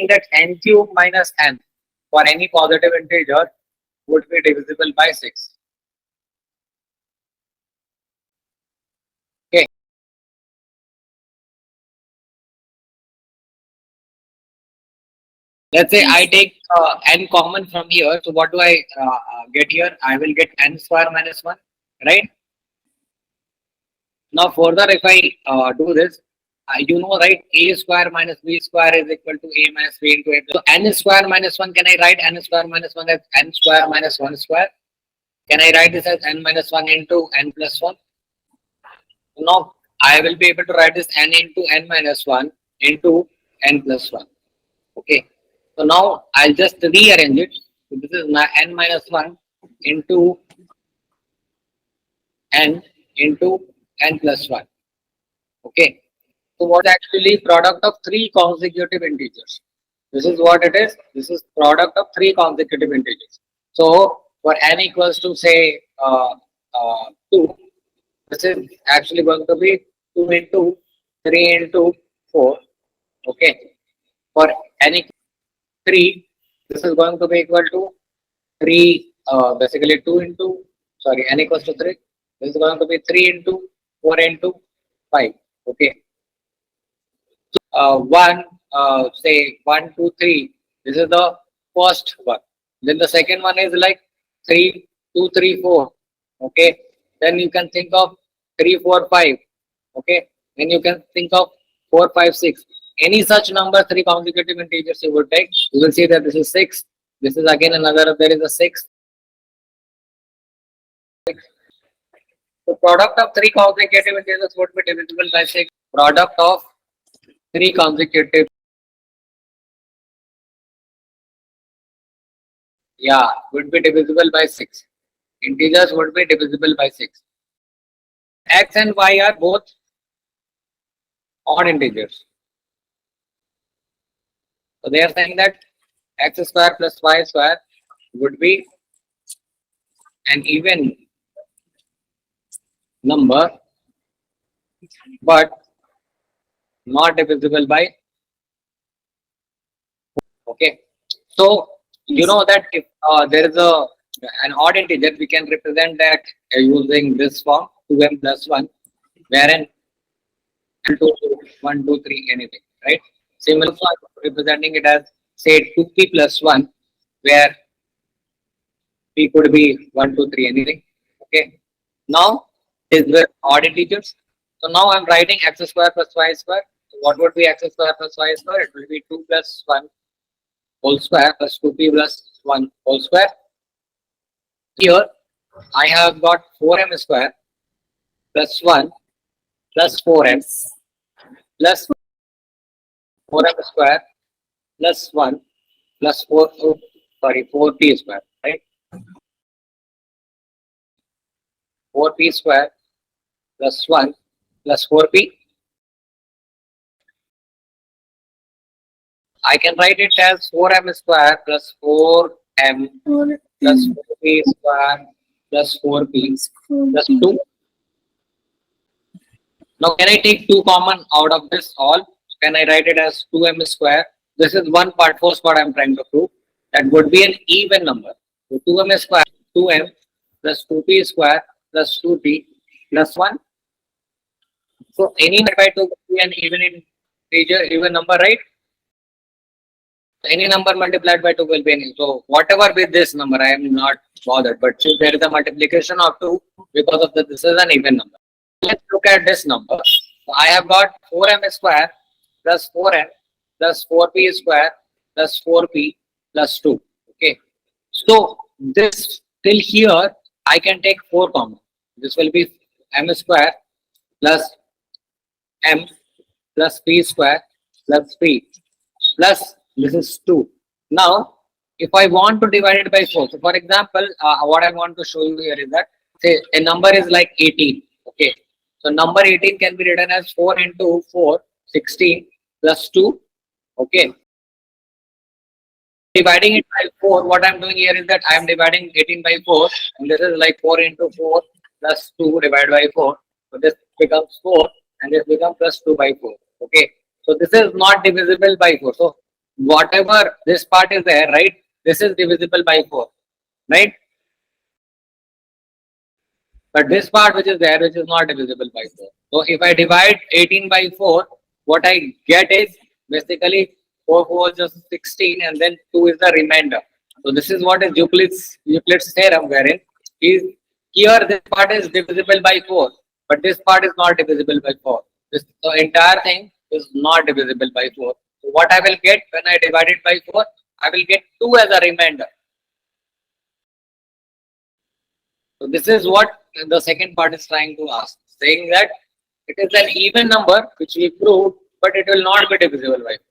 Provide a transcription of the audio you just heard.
saying that n cube minus n for any positive integer would be divisible by 6. Okay. Let's say I take n common from here. So what do I get here? I will get n square minus 1, right? Now further, if I do this, you know, right? A square minus b square is equal to a minus b into a. So n square minus 1, can I write n square minus 1 as n square minus 1 square? Can I write this as n minus 1 into n plus 1? Now I will be able to write this n into n minus 1 into n plus 1. Okay. So now I'll just rearrange it. So this is my n minus 1 into n into n plus 1. Okay. So what is actually product of 3 consecutive integers? This is what it is. This is product of 3 consecutive integers. So for n equals to say 2, this is actually going to be 2 into 3 into 4. Okay. For n equals to 3, this is going to be equal to 3, basically 2 into, sorry, n equals to 3. This is going to be 3 into 4 into 5. Okay. So, 1, say 1, 2, 3. This is the first one. Then the second one is like 3, 2, 3, 4. Okay. Then you can think of 3, 4, 5. Okay. Then you can think of 4, 5, 6. Any such number, 3 consecutive integers you would take. You will see that this is 6. This is again another, there is a 6. The product of 3 consecutive integers would be divisible by 6. Product of 3 consecutive, yeah, would be divisible by 6. Integers would be divisible by 6. X and y are both odd integers. So they are saying that x square plus y square would be an even number, but not divisible by. Okay. So you know that if there is an odd integer, we can represent that using this form 2m plus 1, wherein 2, 1, 2, 3, anything, right? Similarly, representing it as say 2p plus 1, where p could be 1, 2, 3, anything. Okay. Now is the odd integers. So now I'm writing x square plus y square. So what would be x square plus y square? It will be 2 plus 1 whole square plus 2p plus 1 whole square. Here I have got 4m square plus 1 plus 4m plus 4m square plus 1 plus 4p square, right? 4p square plus 1 plus 4p. I can write it as 4m square plus 4m plus 4p square plus 4p plus 2. Now can I take 2 common out of this all? Can I write it as 2m square? This is one part, first part I am trying to prove. That would be an even number. So 2m square, 2m plus 2p square plus 2p plus 1. So any number by 2 would be an even number, right? Any number multiplied by 2 will be an. So whatever with this number, I am not bothered. But since there is a multiplication of 2, because of that, this is an even number. Let's look at this number. So I have got 4m square plus 4m plus 4p square plus 4p plus 2. Okay. So this till here, I can take 4 common. This will be m square plus m plus p square plus p plus this is 2. Now, if I want to divide it by 4, so for example, what I want to show you here is that say a number is like 18. Okay. So number 18 can be written as 4 into 4, 16 plus 2. Okay. Dividing it by 4, what I'm doing here is that I am dividing 18 by 4, and this is like 4 into 4 plus 2 divided by 4. So this becomes 4, and this becomes plus 2 by 4. Okay. So this is not divisible by 4. So whatever this part is there, right? This is divisible by 4, right? But this part which is there, which is not divisible by 4. So if I divide 18 by 4, what I get is basically 4 4 is just 16, and then 2 is the remainder. So this is what is Euclid's theorem, wherein is here this part is divisible by 4, but this part is not divisible by 4. This the entire thing is not divisible by 4. So what I will get when I divide it by 4, I will get 2 as a remainder. So this is what the second part is trying to ask, saying that it is an even number which we proved, but it will not be divisible by 4.